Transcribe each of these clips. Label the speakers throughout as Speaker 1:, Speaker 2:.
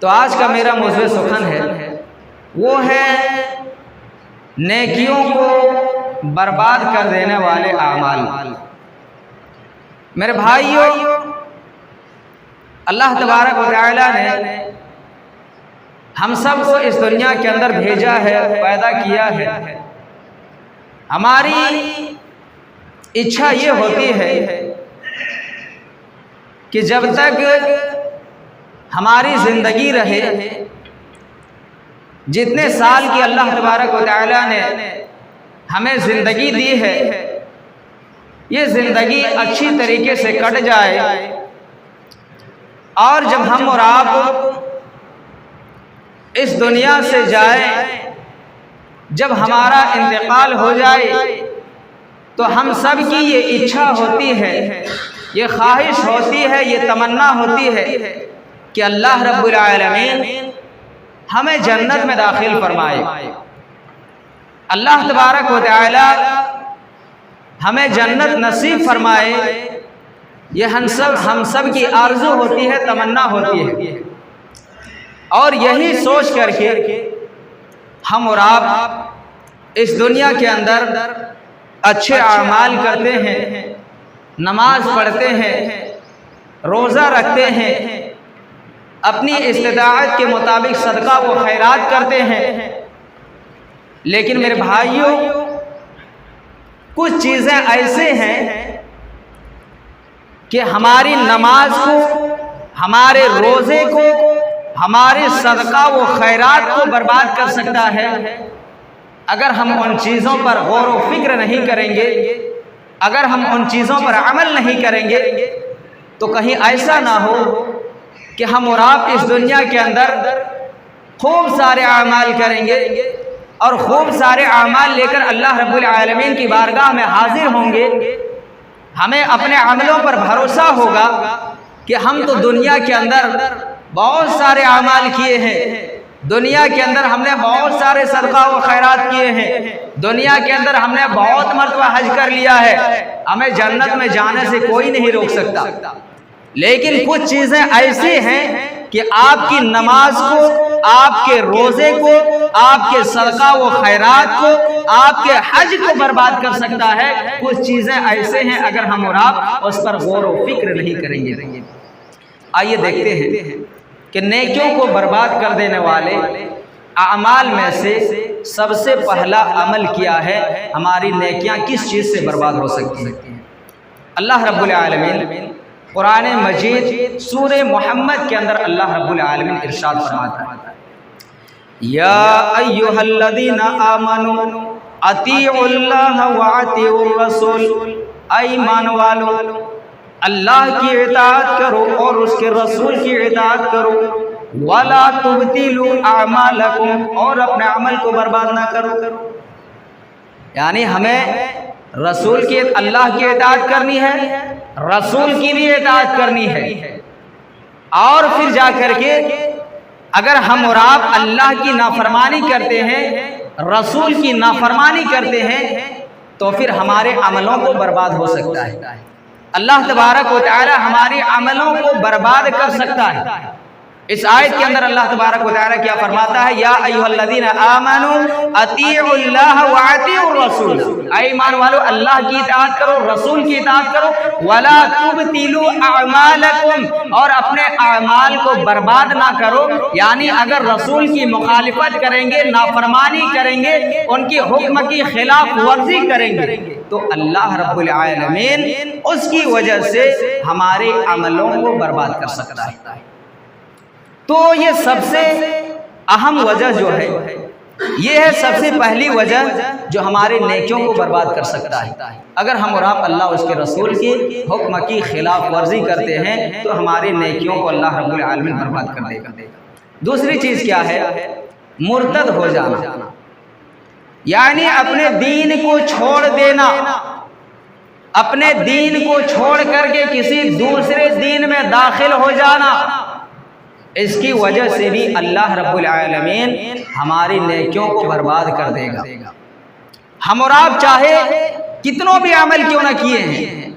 Speaker 1: تو آج کا میرا موضوع سخن ہے وہ ہے نیکیوں کو برباد کر دینے والے اعمال۔ میرے بھائیوں، اللہ تبارک و تعالی نے ہم سب کو اس دنیا کے اندر بھیجا ہے، پیدا کیا ہے۔ ہماری اچھا یہ ہوتی ہے کہ جب تک ہماری زندگی رہے، جتنے سال کی اللہ تبارک و تعالی نے ہمیں زندگی دی ہے، یہ زندگی اچھی طریقے سے کٹ جائے، اور جب ہم اور آپ اس دنیا سے جائیں، جب ہمارا انتقال ہو جائے، تو ہم سب کی یہ اچھا ہوتی ہے، یہ خواہش ہوتی ہے، یہ تمنا ہوتی ہے کہ اللہ رب العالمین ہمیں جنت میں داخل فرمائے۔ اللہ تبارک و تعالی ہمیں جنت نصیب فرمائے، یہ ہم سب کی آرزو ہوتی ہے، تمنا ہوتی ہے۔ اور یہی سوچ کر کے ہم اور آپ اس دنیا کے اندر اچھے اعمال کرتے ہیں، نماز پڑھتے ہیں، روزہ رکھتے ہیں، اپنی استطاعت کے مطابق صدقہ و خیرات کرتے ہیں۔ لیکن میرے بھائیوں، کچھ چیزیں ایسے ہیں کہ ہماری نماز کو، ہمارے روزے کو، ہمارے صدقہ و خیرات کو برباد کر سکتا ہے اگر ہم ان چیزوں پر غور و فکر نہیں کریں گے، اگر ہم ان چیزوں پر عمل نہیں کریں گے، تو کہیں ایسا نہ ہو کہ ہم اور آپ اس دنیا کے اندر خوب سارے اعمال کریں گے اور خوب سارے اعمال لے کر اللہ رب العالمین کی بارگاہ میں حاضر ہوں گے۔ ہمیں اپنے عملوں پر بھروسہ ہوگا کہ ہم تو دنیا کے اندر بہت سارے اعمال کیے ہیں، دنیا کے اندر ہم نے بہت سارے صدقہ و خیرات کیے ہیں، دنیا کے اندر ہم نے بہت مرتبہ حج کر لیا ہے، ہمیں جنت میں جانے سے کوئی نہیں روک سکتا۔ لیکن کچھ چیزیں ایسی ہیں کہ آپ کی نماز کو، آپ کے روزے کو، آپ کے صدقہ و خیرات کو، آپ کے حج کو برباد کر سکتا ہے۔ کچھ چیزیں ایسے ہیں اگر ہم اور آپ اس پر غور و فکر نہیں کریں گے۔ آئیے دیکھتے ہیں کہ نیکیوں کو برباد کر دینے والے اعمال میں سے سب سے پہلا عمل کیا ہے، ہماری نیکیاں کس چیز سے برباد ہو سکتی ہیں۔ اللہ رب العالمین قرآن مجید سورہ محمد کے اندر اللہ رب العالمین ارشاد فرماتا ہے، یا ایھا الذین آمنوا اطیعوا اللہ واطیعوا الرسول، اے ایمان والو اللہ کی اطاعت کرو اور اس کے رسول کی اطاعت کرو، وَلَا تُبْطِلُوا أَعْمَالَكُمْ، اور اپنے عمل کو برباد نہ کرو۔ یعنی ہمیں رسول کی، اللہ کی اطاعت کرنی ہے، رسول کی بھی اطاعت کرنی ہے، اور پھر جا کر کے اگر ہم اور آپ اللہ کی نافرمانی کرتے ہیں، رسول کی نافرمانی کرتے ہیں، تو پھر ہمارے عملوں کو برباد ہو سکتا ہے۔ اللہ تبارک و تعالی ہمارے عملوں کو برباد کر سکتا ہے۔ اس آیت کے اندر اللہ تبارک و تعالی کیا فرماتا ہے، یا ایھا الذین آمنوا اطیعوا اللہ واطیعوا الرسول، اے ایمان والو اللہ کی اطاعت کرو، رسول کی اطاعت کرو، ولا تبطلوا اعمالکم، اور اپنے اعمال کو برباد نہ کرو۔ یعنی اگر رسول کی مخالفت کریں گے، نافرمانی کریں گے، ان کی حکم کی خلاف ورزی کریں گے، تو اللہ رب العالمین اس کی وجہ سے ہمارے عملوں کو برباد کر سکتا ہے۔ تو یہ سب سے اہم وجہ جو ہے، یہ ہے سب سے پہلی وجہ جو ہمارے نیکیوں کو برباد کر سکتا ہے۔ اگر ہم اور آپ اللہ اس کے رسول کی حکم کی خلاف ورزی کرتے ہیں تو ہماری نیکیوں کو اللہ رب العالمین برباد کر دے گا۔ دوسری چیز کیا ہے، مرتد ہو جانا، یعنی اپنے دین کو چھوڑ دینا، اپنے دین کو چھوڑ کر کے کسی دوسرے دین میں داخل ہو جانا، اس کی وجہ سے بھی اللہ رب العالمین ہماری نیکیوں کو برباد کر دے گا۔ ہم اور آپ چاہے کتنوں بھی عمل کیوں نہ کیے ہیں،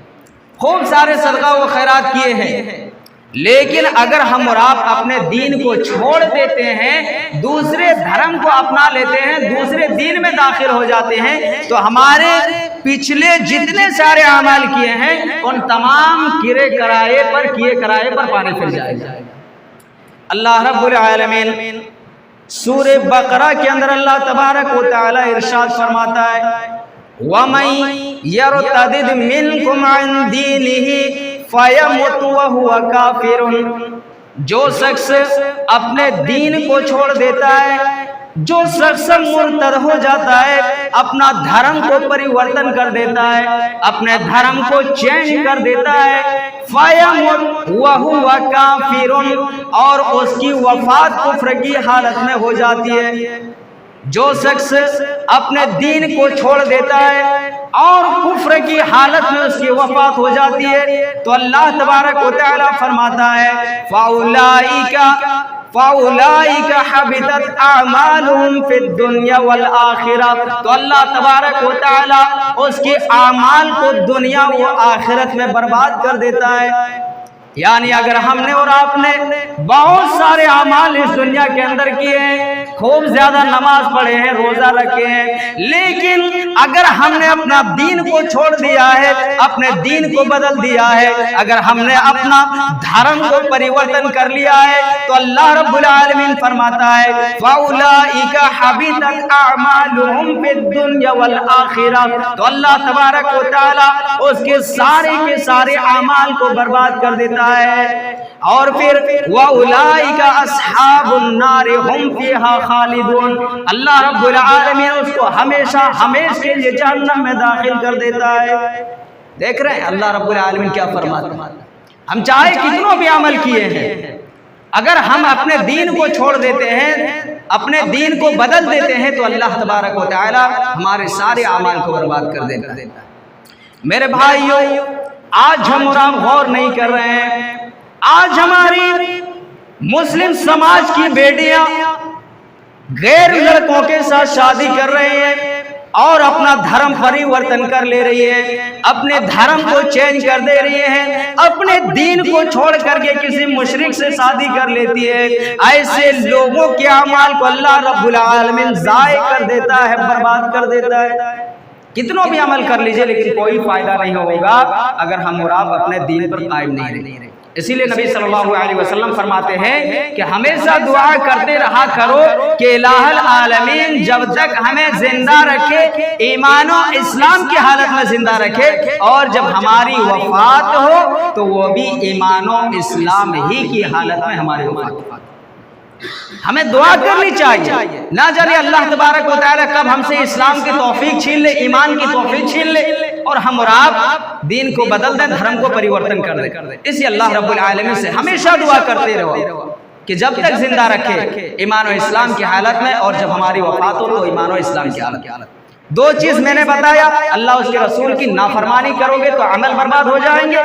Speaker 1: خوب سارے صدقہ و خیرات کیے ہیں، لیکن اگر ہم اور آپ اپنے دین کو چھوڑ دیتے ہیں، دوسرے دھرم کو اپنا لیتے ہیں، دوسرے دین میں داخل ہو جاتے ہیں، تو ہمارے پچھلے جتنے سارے اعمال کیے ہیں ان تمام کیے کرائے پر پانی پھر جائے گا۔ اللہ رب العالمین سورہ بقرہ کے اندر اللہ تبارک و تعالی ارشاد فرماتا ہے وَمَن يَرْتَدِدْ مِنْكُمْ عَنْ دِينِهِ فَيَمُتْ وَهُوَ كَافِرٌ، جو شخص اپنے دین کو چھوڑ دیتا ہے، جو شخص مرتد ہو جاتا ہے، اپنا دھرم کو پریورتن کر دیتا ہے، اپنے دھرم کو چینج کر دیتا ہے، فَيَمُتْ وَهُوَ كَافِرٌ، اور اس کی وفات کفر کی حالت میں ہو جاتی ہے۔ جو شخص اپنے دین کو چھوڑ دیتا ہے اور کفر کی حالت میں اس کی وفات ہو جاتی ہے تو اللہ تبارک و تعالی فرماتا ہے فَأُولَئِكَ حَبِطَتْ أَعْمَالُهُمْ فِي الدُّنْيَا وَالْآخِرَةِ، تو اللہ تبارک و تعالی اس کے اعمال کو دنیا و آخرت میں برباد کر دیتا ہے۔ یعنی اگر ہم نے اور آپ نے بہت سارے اعمال اس دنیا کے اندر کیے ہیں، خوب زیادہ نماز پڑھے ہیں، روزہ رکھے ہیں، لیکن اگر ہم نے اپنا دین کو چھوڑ دیا ہے، اپنے دین کو بدل دیا ہے، اگر ہم نے اپنا دھرم کو پریورتن کر لیا ہے تو اللہ رب العالمین فرماتا ہے فَأُولَئِكَ حَبِطَتْ أَعْمَالُهُمْ فِي الدُّنْيَا وَالْآخِرَةِ، تو اللہ تبارک و تعالی اس کے سارے اعمال کو برباد کر دیتا ہے۔ اور پھر وَأُولَئِكَ أَصْحَابُ النَّارِ هُمْ فِيهَا خَالِدُونَ، اللہ رب العالمین اس کو ہمیشہ کے لیے جہنم میں داخل کر دیتا ہے۔ دیکھ رہے ہیں اللہ رب العالمین کیا فرماتا ہے؟ ہم چاہے کتنوں بھی عمل کیے ہیں، اگر ہم اپنے دین کو چھوڑ دیتے ہیں، اپنے دین کو بدل دیتے ہیں تو اللہ تبارک و تعالی ہمارے سارے اعمال کو برباد کر دیتا ہے۔ میرے بھائیوں، آج ہم اور آپ غور نہیں کر رہے ہیں، آج ہماری مسلم سماج کی بیٹیاں غیر لڑکوں کے ساتھ شادی کر رہی ہیں اور اپنا دھرم پریورتن کر لے رہی ہے، اپنے دھرم کو چینج کر دے رہی ہیں، اپنے دین کو چھوڑ کر کے کسی مشرک سے شادی کر لیتی ہے۔ ایسے لوگوں کے اعمال کو اللہ رب العالمین ضائع کر دیتا ہے، برباد کر دیتا ہے۔ کتنوں بھی عمل کر لیجئے لیکن کوئی فائدہ نہیں ہوگا اگر ہم اور آپ اپنے دین پر قائم نہیں رہے۔ اسی لیے نبی صلی اللہ علیہ وسلم فرماتے ہیں کہ ہمیشہ دعا کرتے رہا کرو کہ الہ العالمین جب تک ہمیں زندہ رکھے، ایمان و اسلام کی حالت میں زندہ رکھے، اور جب ہماری وفات ہو تو وہ بھی ایمان و اسلام ہی کی حالت میں ہماری وفات ہو۔ ہمیں دعا کرنی چاہیے، نہ جانے اللہ تبارک و تعالی کب ہم سے اسلام کی توفیق چھین لے، ایمان کی توفیق چھین لے اور ہم اور آپ دین کو بدل دیں، دھرم کو پریورتن کر دیں۔ اس لیے اللہ رب العالمین سے ہمیشہ دعا کرتے رہو کہ جب تک زندہ رکھے ایمان و اسلام کی حالت میں، اور جب ہماری وفات ہو تو ایمان و اسلام کی حالت۔ دو چیز میں نے بتایا، اللہ اس کے رسول کی نافرمانی کرو گے تو عمل برباد ہو جائیں گے،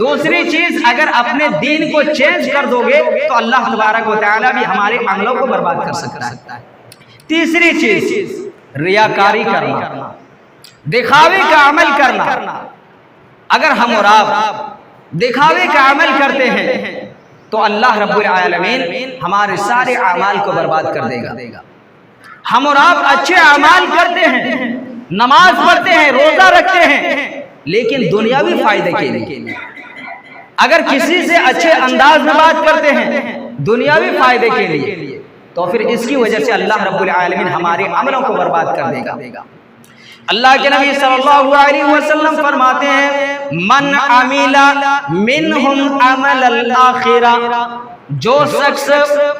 Speaker 1: دوسری چیز اگر اپنے دین کو چینج کر دو گے تو اللہ تبارک و تعالی بھی ہمارے عملوں کو برباد کر سکتا ہے۔ تیسری چیز ریاکاری کرنا، دکھاوے کا عمل کرنا۔ اگر ہم اور آپ دکھاوے کا عمل کرتے ہیں تو اللہ رب العالمین ہمارے سارے اعمال کو برباد کر دے گا۔ ہم اور آپ اچھے اعمال کرتے ہیں، نماز پڑھتے ہیں، روزہ رکھتے ہیں، لیکن دنیاوی فائدے کے لیے، اگر کسی سے اچھے انداز میں بات کرتے ہیں دنیاوی فائدے کے لیے، تو پھر اس کی وجہ سے اللہ رب العالمین ہمارے عملوں کو برباد کر دے گا۔ اللہ کے نبی صلی اللہ علیہ وسلم فرماتے ہیں من عمل منہم عمل الآخرہ، جو شخص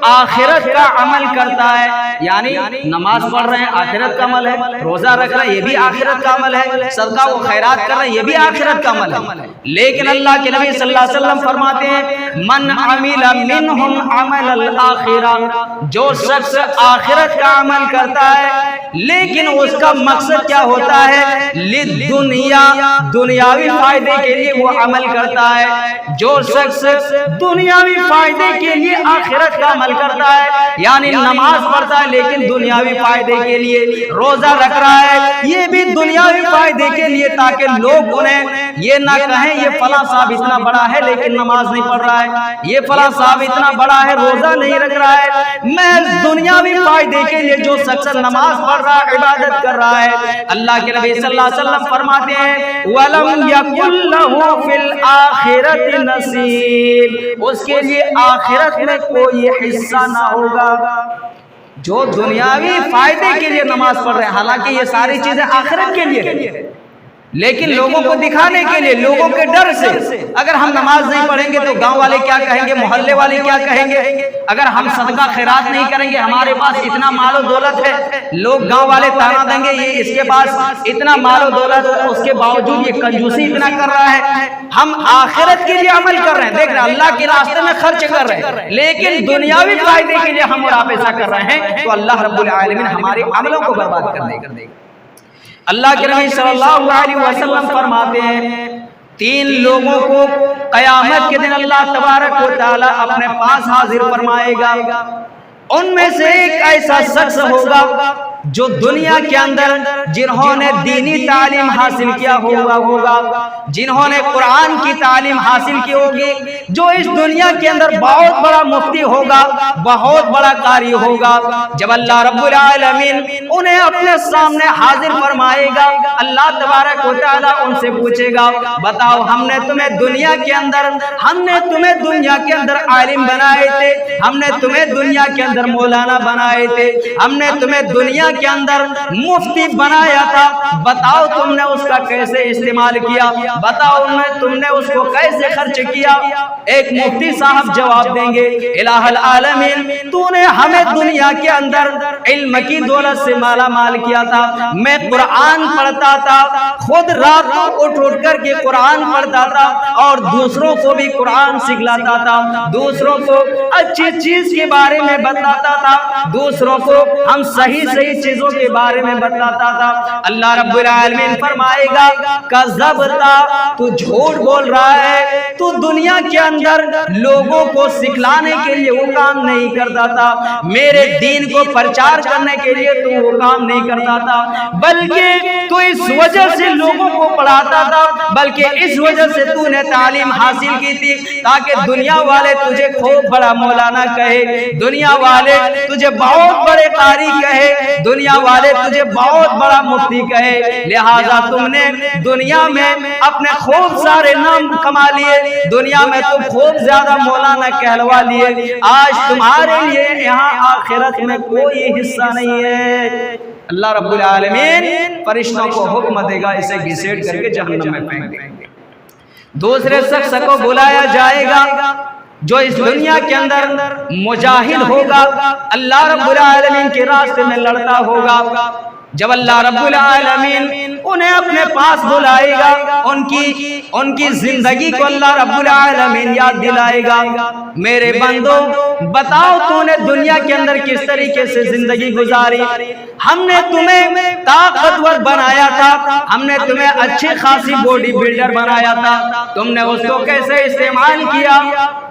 Speaker 1: آخرت کا عمل کرتا ہے، یعنی نماز پڑھ رہے ہیں آخرت کا عمل ہے، روزہ رکھ رہے ہیں یہ بھی آخرت کا عمل ہے، صدقہ و خیرات کر رہے ہیں یہ بھی آخرت کا عمل ہے، لیکن اللہ کے نبی صلی اللہ علیہ وسلم فرماتے ہیں من عمل منہم عمل الآخرہ، جو شخص آخرت کا عمل کرتا ہے لیکن اس کا مقصد کیا ہوتا ہے، للدنیا، دنیاوی فائدے کے لیے وہ عمل کرتا ہے، جو شخص دنیاوی فائدے کے لیے آخرت کا عمل کرتا ہے، یعنی نماز پڑھتا ہے لیکن دنیاوی فائدے کے لیے، روزہ رکھ رہا ہے یہ بھی دنیاوی فائدے کے لیے، تاکہ لوگ انہیں یہ نہ کہیں یہ فلاں صاحب اتنا بڑا ہے لیکن نماز نہیں پڑھ رہا ہے، یہ فلاں صاحب اتنا بڑا ہے روزہ نہیں رکھ رہا ہے، محض دنیاوی فائدے کے لیے جو شخص نماز پڑھ رہا ہے، عبادت کر رہا ہے، اللہ کے نبی صلی اللہ علیہ وسلم فرماتے ہیں وَلَمْ يَكُنْ لَهُ فِي الْآخِرَةِ نَصِيبٌ، اس کے لیے آخرت میں کوئی حصہ نہ ہوگا۔ جو دنیاوی فائدے کے لیے نماز پڑھ رہے ہیں، حالانکہ یہ ساری چیزیں آخرت کے لیے، لیکن لوگوں کو دکھانے کے لیے، لوگوں کے ڈر سے، اگر ہم نماز نہیں پڑھیں گے تو گاؤں والے کیا کہیں گے، محلے والے کیا کہیں گے، اگر ہم صدقہ خیرات نہیں کریں گے، ہمارے پاس اتنا مال و دولت ہے، لوگ گاؤں والے تانا دیں گے یہ اس کے پاس اتنا مال و دولت ہے، اس کے باوجود یہ کنجوسی اتنا کر رہا ہے۔ ہم آخرت کے لیے عمل کر رہے ہیں، دیکھ رہے ہیں اللہ کے راستے میں خرچ کر رہے ہیں، لیکن دنیاوی فائدے کے لیے ہم اور پیسہ کر رہے ہیں، تو اللہ رب العالمین ہمارے عملوں کو برباد کر دے گا۔ اللہ کے نبی صلی اللہ علیہ وسلم فرماتے ہیں 3 لوگوں کو قیامت کے دن اللہ تبارک و تعالی اپنے پاس حاضر فرمائے گا، ان میں سے ایک ایسا شخص ہوگا جو دنیا کے اندر جنہوں نے دینی تعلیم حاصل کیا ہوگا، جنہوں نے قرآن کی تعلیم حاصل کی ہوگی، جو اس دنیا کے اندر بہت بڑا مفتی ہوگا، بہت بڑا قاری ہوگا، جب اللہ رب العالمین انہیں اپنے سامنے حاضر فرمائے گا، اللہ تبارک و تعالیٰ ان سے پوچھے گا بتاؤ ہم نے تمہیں دنیا کے اندر عالم بنائے تھے، ہم نے تمہیں دنیا کے اندر مولانا بنائے تھے، ہم نے تمہیں دنیا کے اندر مفتی بنایا تھا، بتاؤ تم نے اس کا کیسے استعمال کیا، بتاؤ تم نے اس کو کیسے خرچ کیا۔ ایک مفتی صاحب جواب دیں گے الہ العالمین تو نے ہمیں دنیا کے اندر علم کی دولت سے مالا مال کیا تھا، میں قرآن پڑھتا تھا، خود رات کو اٹھ کر کے قرآن پڑھتا تھا اور دوسروں کو بھی قرآن سکھلاتا تھا، دوسروں کو اچھی چیز کے بارے میں بتاتا تھا، دوسروں کو ہم صحیح چیزوں کے بارے میں بتاتا تھا۔ اللہ رب العالمین فرمائے گا کذبتا تو جھوٹ بول رہا ہے، تو دنیا کے اندر لوگوں کو سکھلانے کے لیے وہ کام نہیں کرتا تھا، میرے دین کو پرچار کرنے کے لیے تو وہ کام نہیں کرتا تھا، بلکہ تو اس وجہ سے لوگوں کو پڑھاتا تھا، بلکہ اس وجہ سے تو نے تعلیم حاصل کی تھی تاکہ دنیا والے تجھے خوب بڑا مولانا کہے، دنیا والے تجھے بہت بڑے قاری کہے، دنیا والے تجھے بہت بڑا مفتی کہے، لہذا تم نے دنیا میں اپنے خوب سارے نام کما لیے، دنیا میں تم خوب زیادہ مولانا کہلوا لیے، آج تمہارے لیے یہاں آخرت میں کوئی حصہ نہیں ہے۔ اللہ رب العالمین فرشتوں کو حکم دے گا اسے گھسیٹ کر کے جہنم میں پھینک دیں گے۔ دوسرے شخص کو بلایا جائے گا جو اس دنیا کے اندر مجاہد ہوگا، اللہ رب العالمین کے راستے میں لڑتا ہوگا، جب اللہ رب العالمین انہیں اپنے پاس بلائے گا، ان کی زندگی کو اللہ رب العالمین یاد دلائے گا، میرے بندو بتاؤ تو نے دنیا کے اندر کس طریقے سے زندگی گزاری، ہم نے تمہیں طاقتور بنایا تھا، ہم نے تمہیں اچھی خاصی باڈی بلڈر بنایا تھا، تم نے اس کو کیسے استعمال کیا؟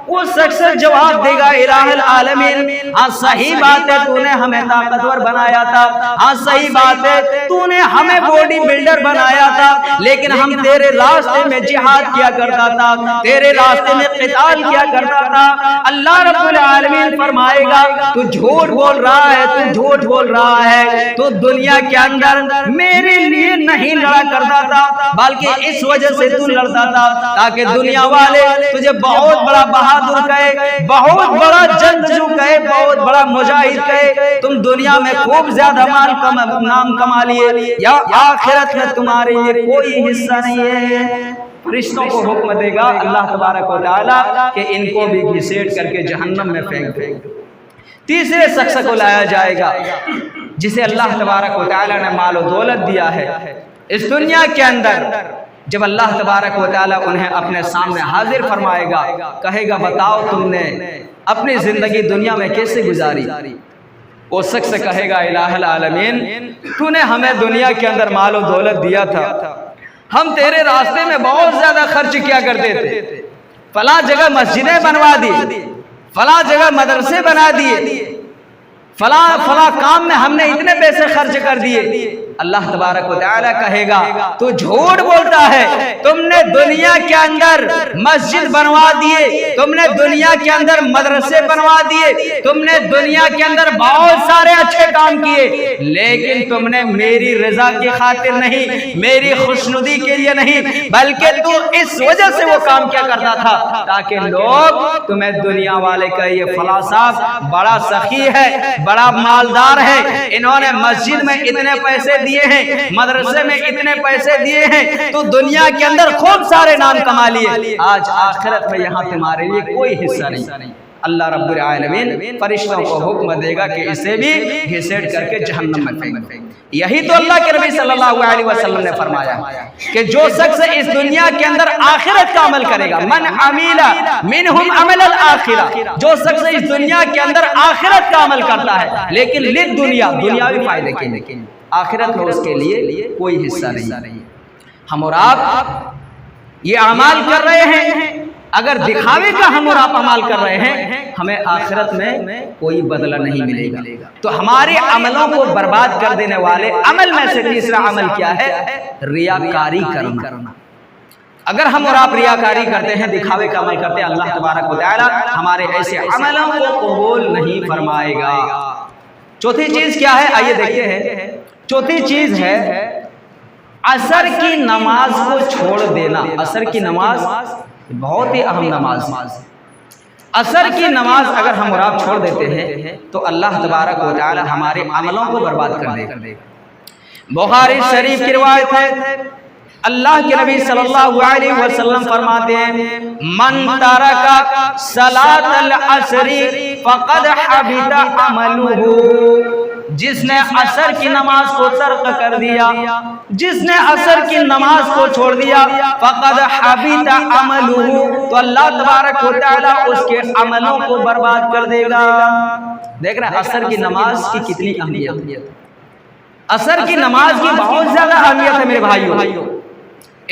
Speaker 1: وہ شخص جواب دے گا الہ العالمین ہاں صحیح بات ہے، تو نے ہمیں طاقتور بنایا تھا، ہاں صحیح بات ہے تو نے ہمیں باڈی بلڈر بنایا تھا، لیکن ہم تیرے راستے میں جہاد کیا کرتا تھا، تیرے راستے میں قتال کیا کرتا تھا۔ اللہ رب العالمین فرمائے گا تو جھوٹ بول رہا ہے، تو جھوٹ بول رہا ہے، تو دنیا کے اندر میرے لیے نہیں لڑا کرتا تھا، بلکہ اس وجہ سے تو لڑتا تھا تاکہ دنیا والے تجھے بہت بڑا بہادر کہے، بہت بڑا جنگجو کہے، بہت بڑا مجاہد کہے، تم دنیا میں خوب زیادہ مال نام کما لیے، یا آخرت میں تمہارے لیے کوئی حصہ نہیں ہے۔ فرشتوں کو حکم دے گا اللہ تبارک و تعالیٰ کہ ان کو بھی گھسیٹ کر کے جہنم میں پھینک دے۔ تیسرے شخص کو لایا جائے گا جسے اللہ تبارک و تعالیٰ نے مال و دولت دیا ہے اس دنیا کے اندر، جب اللہ تبارک و تعالیٰ انہیں اپنے سامنے حاضر فرمائے گا، کہے گا بتاؤ تم نے اپنی زندگی دنیا میں کیسے گزاری؟ وہ شخص کہے گا الہ العالمین تو نے ہمیں دنیا کے اندر مال و دولت دیا تھا، ہم تیرے راستے میں بہت زیادہ خرچ کیا کرتے تھے، فلاں جگہ مسجدیں بنوا دی، فلاں جگہ مدرسے بنا دیے، فلاں کام میں ہم نے اتنے پیسے خرچ کر دیے، اللہ تبارک و تعالی کہے گا تو جھوٹ بولتا ہے، تم نے دنیا کے اندر مسجد بنوا دیے، تم نے دنیا کے اندر مدرسے بنوا دیے، تم نے دنیا کے اندر بہت سارے اچھے کام کیے، لیکن تم نے میری رضا کی خاطر نہیں، میری خوشنودی کے لیے نہیں، بلکہ تو اس وجہ سے وہ کام کیا کرتا تھا تاکہ لوگ تمہیں دنیا والے کا یہ فلاں صاحب بڑا سخی ہے، بڑا مالدار ہے، انہوں نے مسجد میں اتنے پیسے دیے ہیں، مدرسے میں اتنے پیسے دیے ہیں، تو دنیا کے اندر خوب سارے نام کما لیے، آج آخرت میں یہاں تمہارے لیے کوئی حصہ نہیں۔ اللہ رب العالمین فرشتوں کو حکم دے گا کہ اسے بھی گھسیٹ کر کے جہنم میں پھینک دیں۔ یہی تو اللہ کے نبی صلی اللہ علیہ وسلم نے فرمایا کہ جو شخص اس دنیا کے اندر آخرت کا عمل کرے گا، من عمل منہم عمل الآخرہ، جو شخص اس دنیا کے اندر آخرت کا عمل کرتا ہے لیکن للدنیا، دنیاوی فائدے کے لیے، آخرت میں اس کے لیے کوئی حصہ نہیں۔ ہم اور آپ یہ اعمال کر رہے ہیں، اگر دکھاوے کا ہم اور آپ عمل کر رہے ہیں، ہمیں آخرت میں کوئی بدلہ نہیں ملے گا۔ تو ہمارے عملوں کو برباد کر دینے والے عمل میں سے تیسرا عمل کیا ہے؟ ریاکاری کرنا۔ اگر ہم اور آپ ریاکاری کرتے ہیں، دکھاوے کا عمل کرتے ہیں، اللہ تبارک و تعالی ہمارے ایسے عملوں کو قبول نہیں فرمائے گا۔ چوتھی چیز کیا ہے؟ آئیے دیکھتے ہیں۔ چوتھی چیز ہے عصر کی نماز کو چھوڑ دینا۔ عصر کی نماز بہت ہی اہم نماز، عصر کی نماز اگر ہم اور آپ چھوڑ دیتے ہیں تو اللہ تبارک و تعالی ہمارے عملوں کو برباد کر دے گا۔ بخاری شریف کی روایت ہے، اللہ کے نبی صلی اللہ علیہ وسلم فرماتے ہیں، من ترک صلاۃ العصر فقد حبط عملہ، جس نے عصر کی نماز کو ترک کر دیا، جس نے عصر کی نماز کو چھوڑ دیا، فقد حبط عملہ، تو اللہ تبارک و تعالی اس کے عملوں کو برباد کر دے گا۔ دیکھ رہے ہیں عصر کی نماز کی کتنی اہمیت، عصر کی نماز کی بہت زیادہ اہمیت ہے میرے بھائیوں۔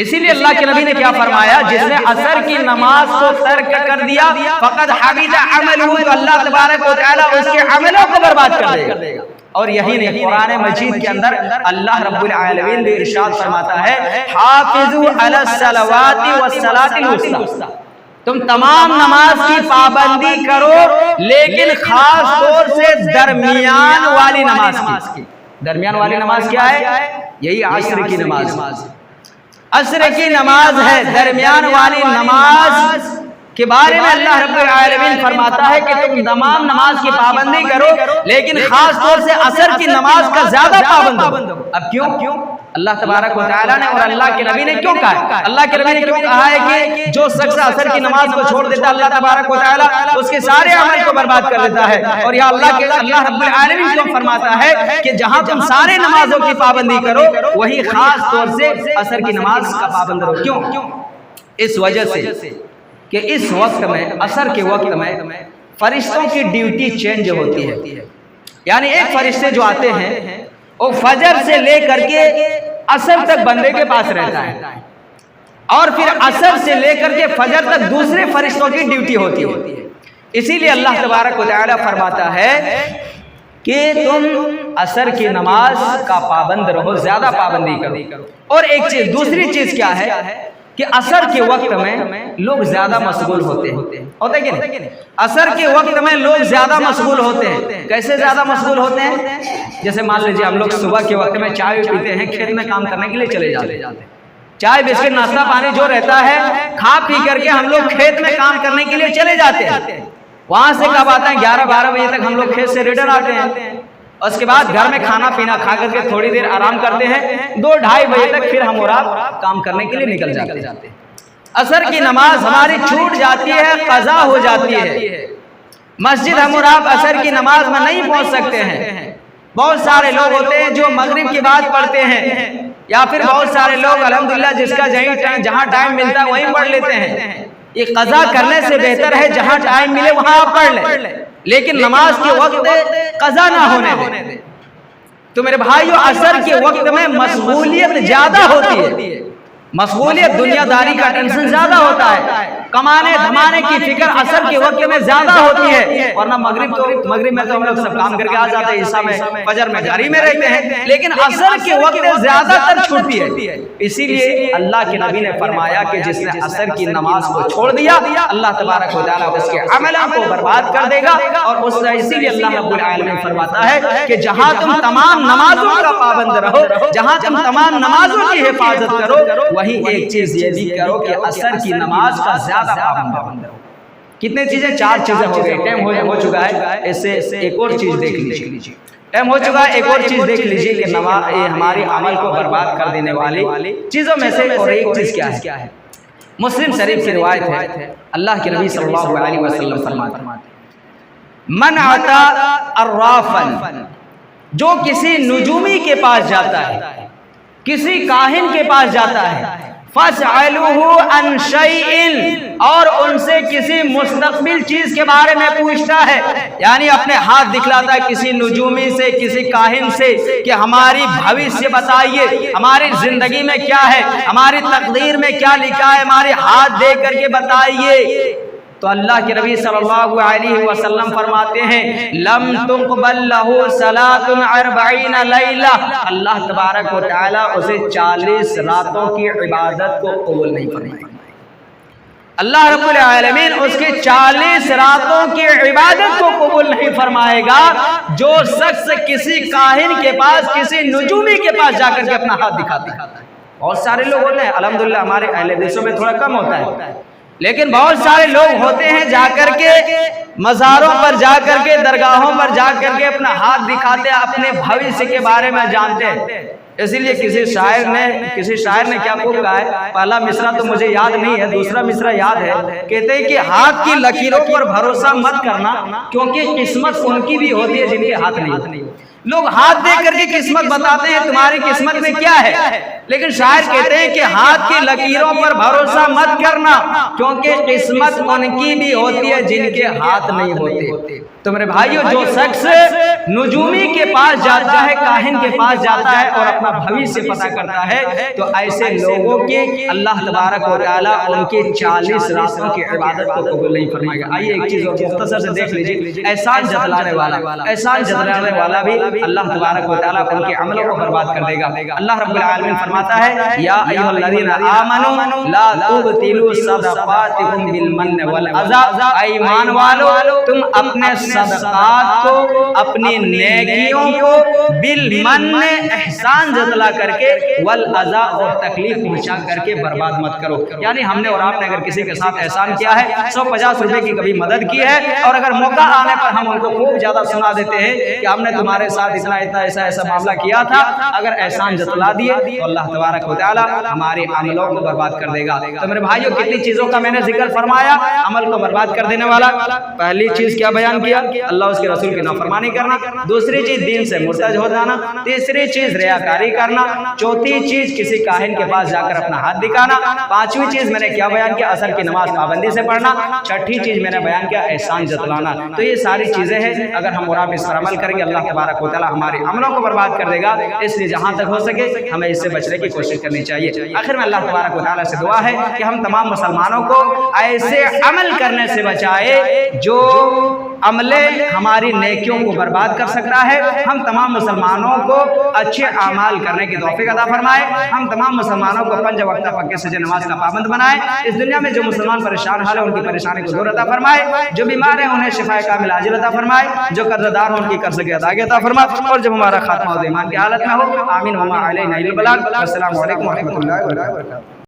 Speaker 1: اسی لیے اللہ کے نبی نے کیا فرمایا؟ جس نے عصر کی نماز کو ترک کر دیا فقد حبط عملہ، تو اللہ تبارک و تعالی اس کے عملوں کو برباد کر دے گا۔ اور یہی نہیں، قرآن مجید کے اندر اللہ رب العالمین بھی ارشاد فرماتا ہے، حافظوا علی الصلوات والصلاۃ الوسطی، تم تمام نماز کی پابندی کرو لیکن خاص طور سے درمیان والی نماز کی۔ درمیان والی نماز کیا ہے؟ یہی عصر کی نماز، عصر کی نماز ہے۔ درمیان والی نماز کے بارے میں اللہ رب العالمین فرماتا ہے کہ تم تمام نماز کی پابندی کرو لیکن خاص طور سے عصر کی نماز کا زیادہ پابند ہو۔ اب کیوں؟ اللہ تبارک و تعالیٰ نے اور اللہ کے نبی نے کیوں کہا؟ اللہ کے نبی نے کیوں کہا ہے کہ جو شخص عصر کی نماز کو چھوڑ دیتا ہے اللہ تبارک و تعالیٰ اس کے سارے عمل کو برباد کر دیتا ہے، اور یہ اللہ رب العالمین کیوں فرماتا ہے کہ جہاں تم سارے نمازوں کی پابندی کرو وہی خاص طور سے عصر کی نماز کا پابند رہو۔ کیوں؟ اس وجہ سے کہ اس وقت میں، عصر کے وقت میں فرشتوں کی ڈیوٹی چینج ہوتی ہے، یعنی ایک فرشتے جو آتے ہیں وہ فجر سے لے کر کے عصر تک بندے کے پاس رہتا ہے، اور پھر عصر سے لے کر کے فجر تک دوسرے فرشتوں کی ڈیوٹی ہوتی ہے۔ اسی لیے اللہ تبارک و تعالی فرماتا ہے کہ تم عصر کی نماز کا پابند رہو، زیادہ پابندی کرو۔ اور ایک چیز، دوسری چیز کیا ہے کہ عصر کے وقت میں لوگ زیادہ مشغول ہوتے ہیں کہ نہیں؟ عصر کے وقت میں لوگ زیادہ مشغول ہوتے ہیں۔ کیسے زیادہ مشغول ہوتے ہیں؟ جیسے مان لیجیے ہم لوگ صبح کے وقت میں چائے پیتے ہیں، کھیت میں کام کرنے کے لیے چلے جاتے ہیں، چائے بسکٹ ناشتہ پانی جو رہتا ہے کھا پی کر کے ہم لوگ کھیت میں کام کرنے کے لیے چلے جاتے ہیں۔ وہاں سے کب آتے ہیں؟ 11-12 بجے تک ہم لوگ کھیت سے ریٹرن آتے ہیں، اس کے بعد گھر میں کھانا پینا کھا کر کے تھوڑی دیر آرام کرتے ہیں، 2-2:30 بجے تک پھر ہم اور آپ کام کرنے کے لیے نکل جاتے ہیں۔ عصر کی نماز ہماری چھوٹ جاتی ہے، قضا ہو جاتی ہے۔ مسجد ہم اور آپ عصر کی نماز میں نہیں پہنچ سکتے ہیں۔ بہت سارے لوگ ہوتے ہیں جو مغرب کی بعد پڑھتے ہیں، یا پھر بہت سارے لوگ الحمدللہ جس کا جہاں ٹائم ملتا ہے وہیں پڑھ لیتے ہیں۔ یہ قضا کرنے سے بہتر ہے جہاں ٹائم ملے وہاں آپ پڑھ لیں، لیکن نماز کے وقت قضا نہ ہونے دیں۔ تو میرے بھائیو، عصر کے وقت میں مشغولیت زیادہ ہوتی ہے، مشغولیت، دنیا داری کا ٹینشن زیادہ ہوتا ہے، کمانے دھمانے کی فکر عصر کے وقت میں زیادہ ہوتی ہے، ورنہ مغرب میں تو ہم لوگ سب کام کر کے آ جاتے ہیں، عشاء میں فجر میں گھر میں رہتے ہیں، لیکن عصر کے وقت میں زیادہ تر چھوٹتی ہے۔ اسی لیے اللہ کے نبی نے فرمایا کہ جس نے عصر کی نماز کو چھوڑ دیا اللہ تبارک و تعالیٰ اس کے عملوں کو برباد کر دے گا، اور اسی لیے اللہ رب العالمین فرماتا ہے کہ جہاں تم تمام نمازوں کا پابند رہو، جہاں تم تمام نمازوں کی حفاظت کرو، وہیں ایک چیز یہ بھی کرو کہ عصر کی نماز کا زیادہ پابند رہو۔ کتنے چیزیں؟ 4 چیزیں ہو گئی، ٹائم ہو چکا ہے، اس سے ایک اور چیز دیکھ لیجیے، ٹائم ہو چکا ہے، ایک اور چیز دیکھ لیجیے کہ ہماری عمل کو برباد کر دینے والی چیزوں میں سے اور ایک چیز کیا ہے؟ مسلم شریف کی روایت ہے، اللہ کے نبی صلی اللہ علیہ وسلم فرماتے ہیں من عطا الرافن، جو کسی نجومی کے پاس جاتا ہے، کسی کاہن کے پاس جاتا ہے، فَاسْأَلُوهُ عَنْ شَيْءٍ، اور ان سے کسی مستقبل چیز کے بارے میں پوچھتا ہے، یعنی اپنے ہاتھ دکھلاتا ہے کسی نجومی سے، کسی کاہن سے کہ ہماری بھویشیہ بتائیے، ہماری زندگی میں کیا ہے، ہماری تقدیر میں کیا لکھا ہے، ہمارے ہاتھ دے کر کے بتائیے۔ تو اللہ کے نبی صلی اللہ علیہ وسلم فرماتے ہیں لم تقبل له صلاة 40 لیلہ، اللہ تبارک و تعالیٰ اسے 40 راتوں کی عبادت کو قبول نہیں فرمائے گا۔ اللہ رب العالمین اس کے 40 راتوں کی عبادت کو قبول نہیں فرمائے گا جو شخص کسی کاہن کے پاس، کسی نجومی کے پاس جا کر کے اپنا ہاتھ دکھاتا ہے۔ بہت سارے لوگ ہوتے ہیں، الحمدللہ ہمارے اہل دیشوں میں تھوڑا کم ہوتا ہے، لیکن بہت سارے لوگ ہوتے ہیں جا کر کے مزاروں پر جا کر کے، درگاہوں پر جا کر کے اپنا ہاتھ دکھاتے ہیں، اپنے بھویشیہ کے بارے میں جانتے ہیں۔ اسی لیے کسی شاعر نے کیا کہا ہے، پہلا مصرع تو مجھے یاد نہیں ہے، دوسرا مصرع یاد ہے، کہتے ہیں کہ ہاتھ کی لکیروں پر بھروسہ مت کرنا، کیونکہ قسمت ان کی بھی ہوتی ہے جن کے ہاتھ نہیں ہوتی۔ لوگ ہاتھ دے کر کے قسمت بتاتے ہیں تمہاری قسمت میں کیا ہے، لیکن شاعر کہتے ہیں کہ ہاتھ کی لکیروں پر بھروسہ مت کرنا، کیونکہ قسمت ان کی بھی ہوتی ہے جن کے ہاتھ نہیں ہوتے۔ تو میرے بھائیو، جو شخص نجومی کے پاس جاتا ہے، کاہن کے پاس جاتا ہے اور اپنا بھویشیہ پتہ کرتا ہے، تو ایسے لوگوں کی اللہ تبارک و تعالیٰ ان کی 40 راتوں کی عبادت کو قبول نہیں فرمائے گا۔ آئیے ایک چیز اور مختصر سے دیکھ لیجیے، احسان جتلانے والا بھی اللہ تبارک و تعالیٰ ان کے عملوں کو برباد کر دے گا۔ اللہ رب العالمین فرماتا ہے یا ایھا الذین آمنوا لا تبطلوا صدقاتکم بالمن والاذی، ایمان والو تم اپنے صدقات کو، اپنی نیکیوں کو بالمن احسان جتلا کر کے، والاذی اور تکلیف پہنچا کر کے برباد مت کرو۔ یعنی ہم نے اور آپ نے اگر کسی کے ساتھ احسان کیا ہے، 150 روپے کی کبھی مدد کی ہے، اور اگر موقع آنے پر ہم ان کو خوب زیادہ سنا دیتے ہیں کہ ہم نے تمہارے ساتھ اتنا ایسا معاملہ کیا تھا، اگر احسان جتلا دیے تو اللہ تبارک و تعالیٰ ہمارے عملوں کو برباد کر دے گا۔ تو میرے بھائیوں، کتنی چیزوں کا میں نے ذکر فرمایا عمل کو برباد کر دینے والا۔ پہلی چیز کیا بیان کیا؟ اللہ اس کے رسول کی نافرمانی کرنا۔ دوسری چیز دین سے مرتد ہو جانا۔ تیسری چیز ریاکاری کرنا۔ چوتھی چیز کسی کاہن کے پاس جا کر اپنا ہاتھ دکھانا۔ پانچویں چیز میں نے کیا بیان کیا؟ عصر کی نماز پابندی سے پڑھنا۔ چھٹی چیز میں نے بیان کیا؟ احسان جتلانا۔ تو یہ ساری چیزیں ہیں، اگر ہم اور آپ اس پر عمل کریں گے اللہ تبارک و تعالیٰ ہمارے عملوں کو برباد کر دے گا۔ اس لیے جہاں تک ہو سکے ہمیں اس سے بچنے کی کوشش کرنی چاہیے۔ آخر میں اللہ تبارک و تعالیٰ سے دعا ہے کہ ہم تمام مسلمانوں کو ایسے عمل کرنے سے بچائے جو عملے ہماری نیکیوں کو برباد کر سکتا ہے۔ ہم تمام مسلمانوں کو اچھے اعمال کرنے کی توفیق عطا فرمائے۔ ہم تمام مسلمانوں کو 5 وقتہ پکے سجدے نماز کا پابند بنائے۔ اس دنیا میں جو مسلمان پریشان حال ہے ان کی پریشانی کو دور عطا فرمائے۔ جو بیمار ہیں انہیں شفا کامل عاجل عطا فرمائے۔ جو قرض دار ہیں ان کی قرض کی ادائیگی عطا فرمائے۔ اور جب ہمارا خاتمہ ایمان کی حالت میں ہو، آمین وما علینا الا البلاغ۔ السلام علیکم ورحمۃ اللہ وبرکاتہ۔